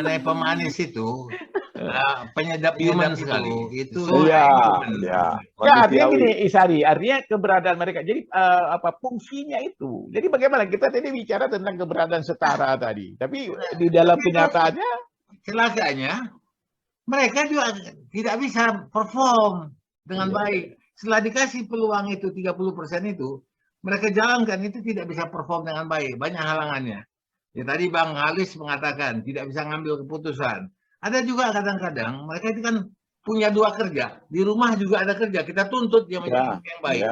mengenai pemanis itu, penyedap human sekali. Itu Iya, Ya, artinya gini, Isari, artinya keberadaan mereka. Jadi fungsinya itu. Jadi bagaimana kita tadi bicara tentang keberadaan setara tadi, tapi di dalam kenyataannya celakanya mereka juga tidak bisa perform dengan baik. Setelah dikasih peluang itu 30% itu, mereka jalankan itu tidak bisa perform dengan baik. Banyak halangannya. Ya tadi Bang Halis mengatakan tidak bisa ngambil keputusan. Ada juga kadang-kadang mereka itu kan punya 2 kerja. Di rumah juga ada kerja. Kita tuntut dia menjadi ibu yang baik.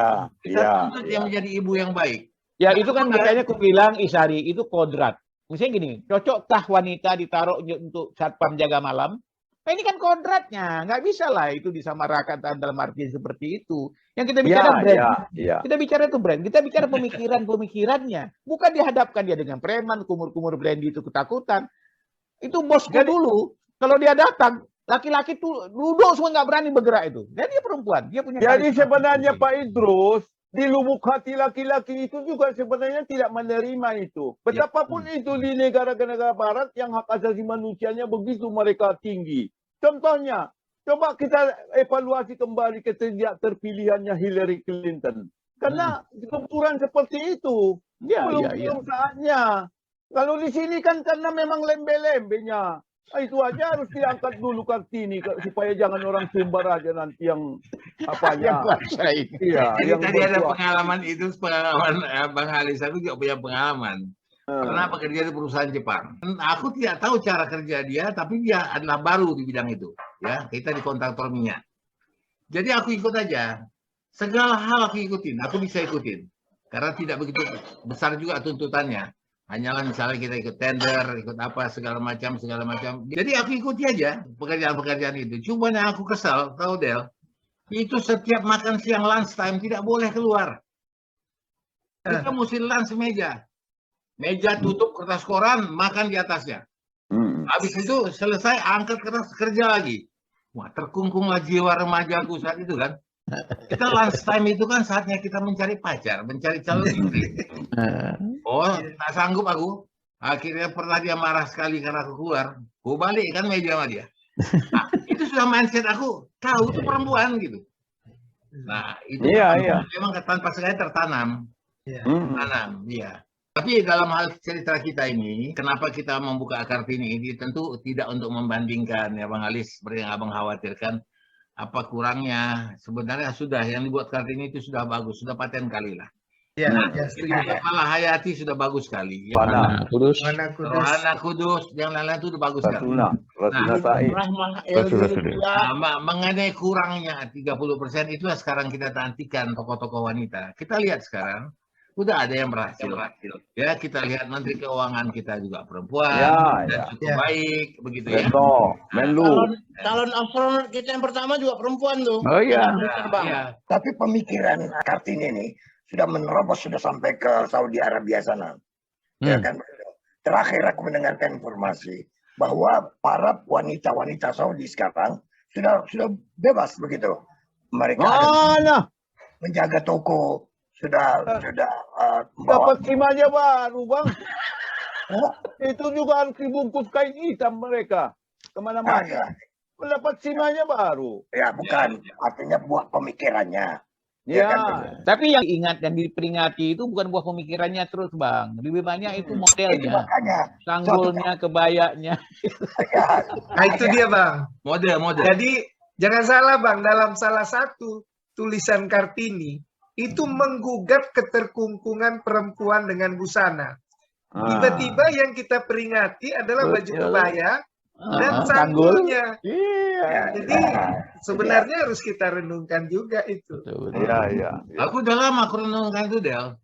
Kita tuntut dia menjadi ibu yang baik. Ya itu kan makanya aku bilang, Isari, itu kodrat. Misalnya gini, cocokkah wanita ditaruh untuk satpam jaga malam? Nah, ini kan kodratnya, nggak bisa lah itu disamaratakan dalam arti seperti itu. Yang kita bicara brand, kita bicara itu brand, kita bicara pemikirannya, bukan dihadapkan dia dengan preman, kumur-kumur brand itu ketakutan. Itu bosku dulu, kalau dia datang, laki-laki tuh duduk semua nggak berani bergerak itu. Dan dia perempuan, dia punya. Jadi sebenarnya Pak Idrus, di lubuk hati laki-laki itu juga sebenarnya tidak menerima itu. Betapapun itu di negara-negara barat yang hak asasi manusianya begitu mereka tinggi. Contohnya, coba kita evaluasi kembali ketidakterpilihannya Hillary Clinton. Karena kebutuhan seperti itu. Belum saatnya. Kalau di sini kan karena memang lembe-lembenya. Itu aja harus diangkat dulu Kartini supaya jangan orang Sumbar aja nanti yang apanya. Jadi tadi ada pengalaman itu, pengalaman Bang Halis, aku juga punya pengalaman. Pernah bekerja di perusahaan Jepang. Aku tidak tahu cara kerja dia, tapi dia adalah baru di bidang itu. Ya, kita di kontraktor minyak. Jadi aku ikut aja. Segala hal aku ikutin, aku bisa ikutin. Karena tidak begitu besar juga tuntutannya. Hanyalah misalnya kita ikut tender, ikut apa, segala macam. Jadi aku ikuti aja pekerjaan-pekerjaan itu. Cuma yang aku kesal, tahu Del, itu setiap makan siang lunch time tidak boleh keluar. Kita mesti lunch meja. Meja tutup, kertas koran, makan di atasnya. Habis itu selesai, angkat kertas, kerja lagi. Wah, terkungkunglah jiwa remajaku saat itu kan. Kita lunch time itu kan saatnya kita mencari pacar, mencari calon istri. Oh, tak sanggup aku. Akhirnya pernah dia marah sekali karena aku keluar. Aku balik kan meja sama dia. Nah, itu sudah mindset aku. Tahu itu perempuan gitu. Nah, itu memang tanpa sengaja tertanam. Tertanam, iya. Tapi dalam hal cerita kita ini, kenapa kita membuka Kartini ini tentu tidak untuk membandingkan ya Bang Halis seperti yang Abang khawatirkan. Apa kurangnya? Sebenarnya sudah yang dibuat Kartini itu sudah bagus, sudah paten kali lah. Kepala Hayati sudah bagus sekali. Rohana Kudus, yang lain-lain itu sudah bagus sekali. Mengenai kurangnya 30% itu sekarang kita nantikan tokoh-tokoh wanita. Kita lihat sekarang. Udah ada yang berhasil. Ya, kita lihat Menteri Keuangan kita juga perempuan dan cukup baik, begitu ya. Calon astronot kita yang pertama juga perempuan tuh. Oh iya. Tapi pemikiran Kartini ini sudah menerobos, sudah sampai ke Saudi Arabia sana. Ya kan? Terakhir aku mendengarkan informasi bahwa para wanita-wanita Saudi sekarang sudah bebas begitu. Mereka menjaga toko. Sudah dapat simanya baru Bang. Itu juga harus dibungkus kain hitam mereka kemana-mana. Mendapat simanya baru. Ya bukan, artinya buah pemikirannya. Tapi yang ingat dan diperingati itu bukan buah pemikirannya terus Bang. Lebih banyak itu modelnya, sanggulnya, kebayanya. Nah itu dia Bang. Model. Jadi jangan salah Bang, dalam salah satu tulisan Kartini itu menggugat keterkungkungan perempuan dengan busana. Tiba-tiba yang kita peringati adalah baju kebaya dan sanggulnya. Jadi sebenarnya harus kita renungkan juga itu. Aku udah lama renungkan itu Del.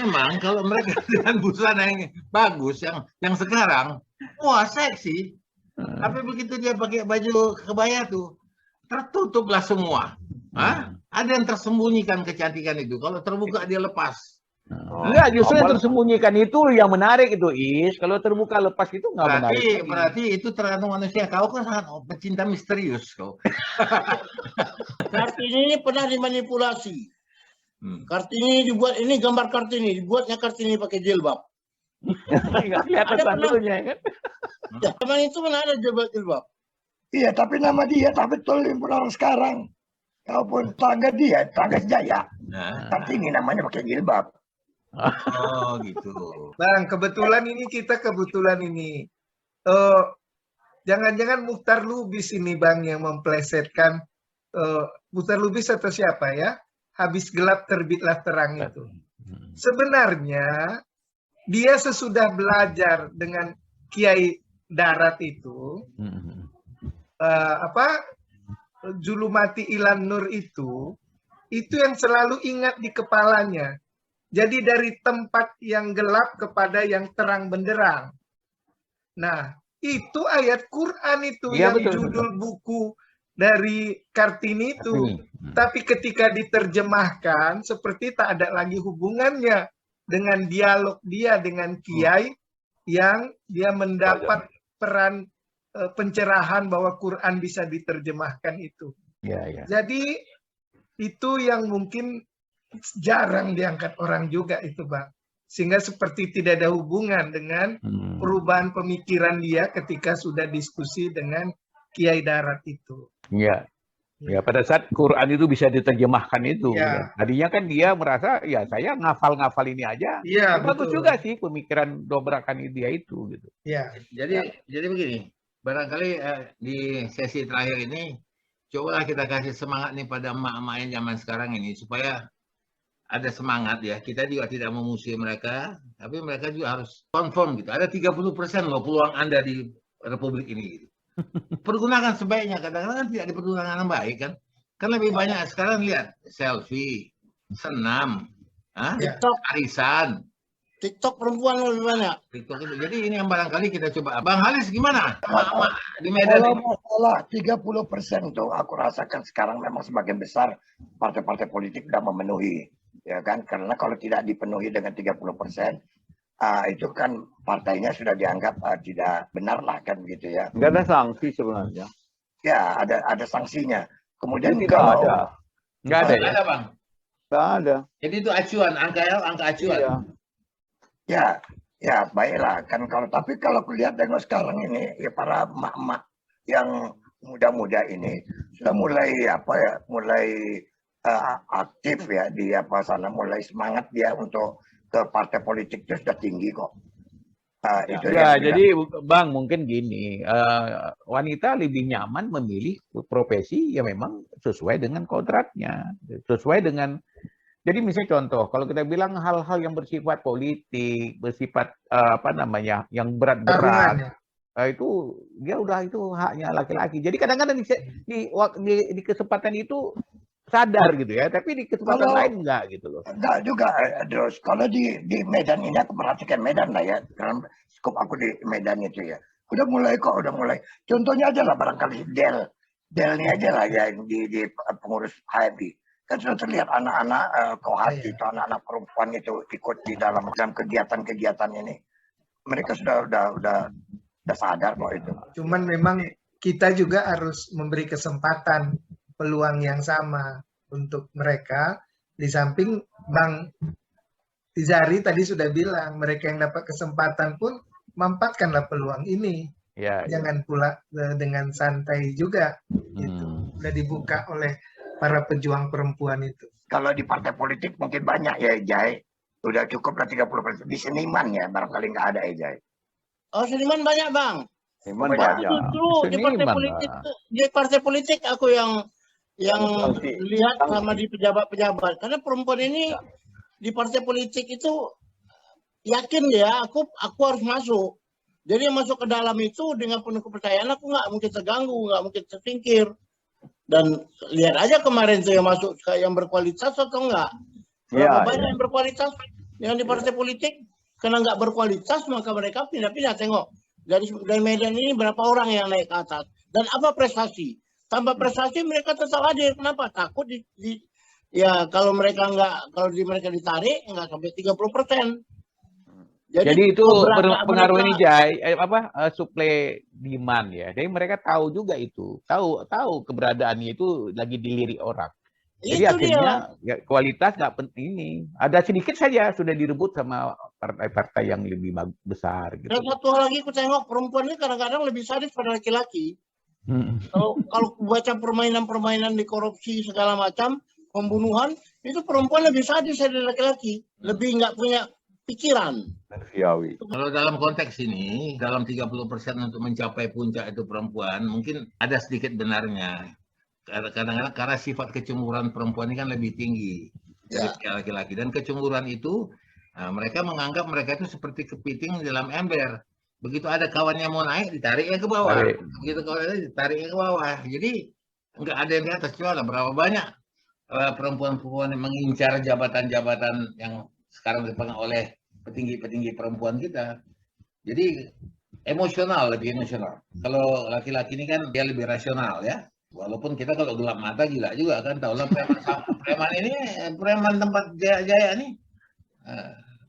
Memang kalau mereka dengan busana yang bagus, yang sekarang, wah seksi. Tapi begitu dia pakai baju kebaya tuh, tertutuplah semua. Ada yang tersembunyikan kecantikan itu. Kalau terbuka dia lepas. Enggak, justru yang tersembunyikan itu yang menarik itu Kalau terbuka lepas itu nggak menarik. Berarti itu tergantung manusia. Kau kan sangat pecinta misterius kau. Kartini ini pernah dimanipulasi. Kartini dibuat, ini gambar Kartini, dibuatnya Kartini pakai jilbab. Nggak kelihatan Ada santunya kan. Ya, teman itu mana ada jilbab. Iya, tapi nama dia tak betul orang sekarang. Kalaupun tangga dia, tangga Jaya. Nah, Kartini namanya pakai jilbab. oh gitu. Bang, kebetulan ini. Jangan-jangan Mukhtar Lubis ini Bang yang memplesetkan. Mukhtar Lubis atau siapa ya? Habis gelap terbitlah terang itu. Sebenarnya dia sesudah belajar dengan Kiai Darat itu, Julumati Ilan Nur itu yang selalu ingat di kepalanya. Jadi dari tempat yang gelap kepada yang terang benderang. Nah, itu ayat Quran itu Ya, yang betul, judul buku dari Kartini itu. Tapi ketika diterjemahkan, seperti tak ada lagi hubungannya dengan dialog dia dengan Kiai yang dia mendapat peran pencerahan bahwa Quran bisa diterjemahkan itu. Ya, ya. Jadi itu yang mungkin jarang diangkat orang juga itu Bang. Sehingga seperti tidak ada hubungan dengan perubahan pemikiran dia ketika sudah diskusi dengan Kiai Darat itu. Ya. Ya, pada saat Quran itu bisa diterjemahkan itu. Ya. Ya. Tadinya kan dia merasa, ya saya ngafal-ngafal ini aja. Iya, Bagus betul. juga sih pemikiran dobrakan dia itu. Gitu. Ya. Jadi begini, barangkali di sesi terakhir ini, cobalah kita kasih semangat nih pada emak-emak yang zaman sekarang ini, supaya ada semangat ya. Kita juga tidak memusuhi mereka, tapi mereka juga harus confirm gitu. Ada 30% loh peluang Anda di Republik ini. Gitu. Pergunakan sebaiknya, kadang-kadang kan tidak dipergunakan yang baik kan. Kan lebih banyak sekarang lihat selfie, senam, arisan, TikTok perempuan lebih banyak. TikTok itu. Jadi ini yang barangkali kita coba. Bang Halis gimana? Emak-emak di Medan. Kalau masalah 30% tuh aku rasakan sekarang memang sebagian besar partai-partai politik sudah memenuhi. Ya kan, karena kalau tidak dipenuhi dengan 30%, itu kan partainya sudah dianggap tidak benar lah kan gitu ya. Nggak ada sanksi sebenarnya. Ya, ada sanksinya. Kemudian Tidak kalau ada. Nggak ada ya? Ada Bang. Nggak ada. Jadi itu acuan, angka acuan. Iya. ya baiklah kan tapi kalau kulihat dengan sekarang ini ya para emak-emak yang muda-muda ini sudah mulai aktif ya di sana, mulai semangat dia untuk ke partai politik itu sudah tinggi kok. Itu Ya, jadi Bang mungkin gini, wanita lebih nyaman memilih profesi yang memang sesuai dengan kodratnya, sesuai dengan. Jadi misalnya contoh, kalau kita bilang hal-hal yang bersifat politik, bersifat yang berat-berat, itu dia udah itu haknya laki-laki. Jadi kadang-kadang di kesempatan itu sadar gitu ya, tapi di kesempatan lain enggak gitu loh. Enggak juga, terus kalau di Medan ini aku perhatikan Medan lah ya, karena skup aku di Medan itu ya, udah mulai. Contohnya aja lah barangkali Delnya aja lah ya di pengurus HMI. Kan sudah terlihat anak-anak Kohati itu, anak-anak perempuan itu ikut di dalam kegiatan-kegiatan ini. Mereka sudah sadar kok itu. Cuman memang kita juga harus memberi kesempatan, peluang yang sama untuk mereka. Di samping Bang Tizari tadi sudah bilang, mereka yang dapat kesempatan pun manfaatkanlah peluang ini. Ya, Jangan pula dengan santai juga. Gitu. Udah dibuka oleh para pejuang perempuan itu. Kalau di partai politik mungkin banyak ya, Jai. Udah cukup lah 30%. Di seniman ya, barangkali nggak ada ya, Jai. Oh, seniman banyak Bang. Seniman Banyak. banyak. Justru di Seniman, partai politik aku yang lihat sama di pejabat-pejabat. Karena perempuan ini di partai politik itu yakin ya, aku harus masuk. Jadi masuk ke dalam itu dengan penuh kepercayaan, aku nggak mungkin terganggu, nggak mungkin tersingkir. Dan lihat aja kemarin tuh yang masuk yang berkualitas atau enggak. Berapa banyak yang berkualitas yang di partai politik, karena nggak berkualitas maka mereka pindah-pindah. Tengok dari Medan ini berapa orang yang naik ke atas dan apa prestasi. Tambah prestasi mereka tetap hadir. Kenapa? Takut ya kalau mereka mereka ditarik nggak sampai 30%. Jadi itu pengaruh ini Jai, suplai demand ya. Jadi mereka tahu juga itu, tahu keberadaannya itu lagi dilirik orang. Jadi Itu akhirnya ya, kualitas nggak penting ini. Ada sedikit saja sudah direbut sama partai-partai yang lebih besar. Gitu. Dan satu hal lagi aku tengok perempuan ini kadang-kadang lebih sadis pada laki-laki. Kalau baca permainan-permainan di korupsi segala macam, pembunuhan, itu perempuan lebih sadis dari laki-laki. Lebih nggak punya pikiran. Manusiawi. Kalau dalam konteks ini, dalam 30% untuk mencapai puncak itu perempuan, mungkin ada sedikit benarnya. Kadang-kadang karena sifat kecemburuan perempuan ini kan lebih tinggi dari laki-laki. Dan kecemburuan itu, mereka menganggap mereka itu seperti kepiting dalam ember. Begitu ada kawannya mau naik, ditariknya ke bawah. Begitu kawannya ditariknya ke bawah. Jadi nggak ada yang di atas. Coba berapa banyak perempuan-perempuan yang mengincar jabatan-jabatan yang sekarang dipegang oleh petinggi-petinggi perempuan kita. Jadi lebih emosional. Kalau laki-laki ini kan dia lebih rasional ya. Walaupun kita kalau gelap mata gila juga kan, tahulah preman tempat Jaya nih.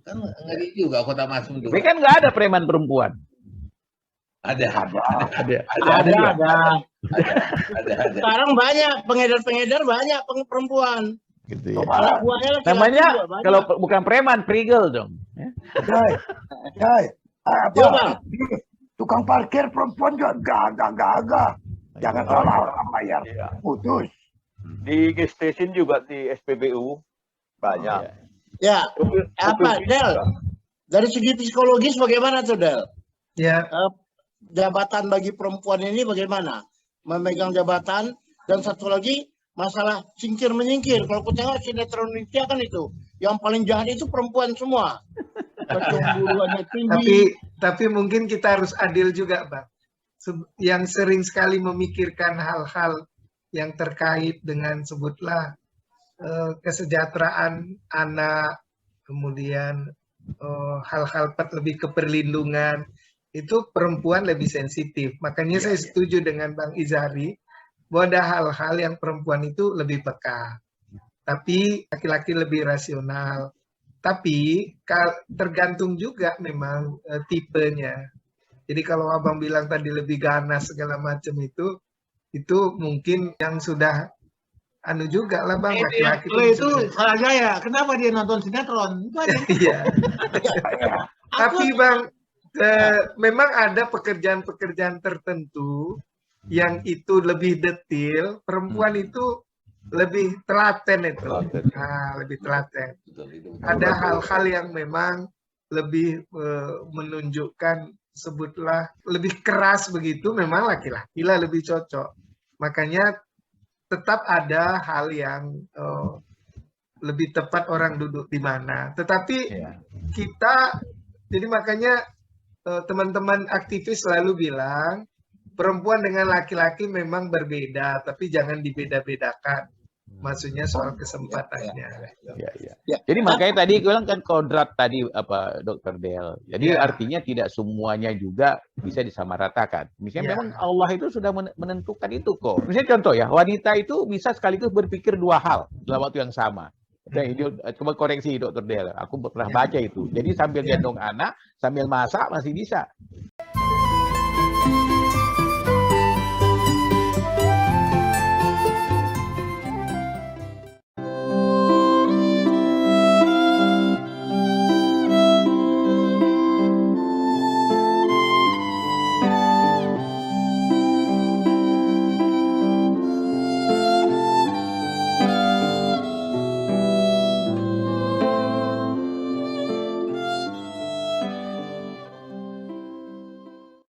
Kan ngeri juga Kota Masum juga. Tapi kan nggak ada preman perempuan. Ada. Sekarang banyak pengedar-pengedar, banyak perempuan. Gitu ya. Laki-laki Namanya juga banyak. kalau bukan preman, prigel dong. Tukang parkir perempuan juga gagah. Jangan salah orang bayar. Putus. Di station juga di SPBU banyak. Ya, apa Del? Dari segi psikologis bagaimana tuh Del? Ya, Jabatan bagi perempuan ini bagaimana? Memegang jabatan, dan satu lagi masalah singkir menyingkir. Kalau aku tengok sinetron Indonesia kan itu, yang paling jahat itu perempuan semua. Kecemburuannya tinggi. tapi mungkin kita harus adil juga, Bang. Yang sering sekali memikirkan hal-hal yang terkait dengan sebutlah kesejahteraan anak, kemudian hal-hal lebih ke perlindungan, itu perempuan lebih sensitif. Makanya saya setuju dengan Bang Izari bahwa ada hal-hal yang perempuan itu lebih peka, tapi laki-laki lebih rasional. Tapi tergantung juga memang tipenya. Jadi kalau Abang bilang tadi lebih ganas segala macam itu mungkin yang sudah juga lah Bang, laki-laki itu salah Jaya. Kenapa dia nonton sinetron? Itu aja. Iya. Tapi Bang, memang ada pekerjaan-pekerjaan tertentu yang itu lebih detail, perempuan itu lebih telaten itu. Lebih telaten. Ada hal-hal yang memang lebih menunjukkan, sebutlah lebih keras begitu, memang laki-laki lah lebih cocok. Makanya tetap ada hal yang lebih tepat orang duduk di mana. Tetapi kita, jadi makanya teman-teman aktivis selalu bilang, perempuan dengan laki-laki memang berbeda, tapi jangan dibeda-bedakan. Maksudnya soal kesempatannya. Jadi makanya tadi bilang kan kodrat tadi Dr. Del. Jadi artinya tidak semuanya juga bisa disamaratakan. Misalnya memang Allah itu sudah menentukan itu kok. Misalnya contoh ya, wanita itu bisa sekaligus berpikir dua hal dalam waktu yang sama. Coba koreksi Dr. Del. Aku pernah baca itu. Jadi sambil gendong anak, sambil masak masih bisa.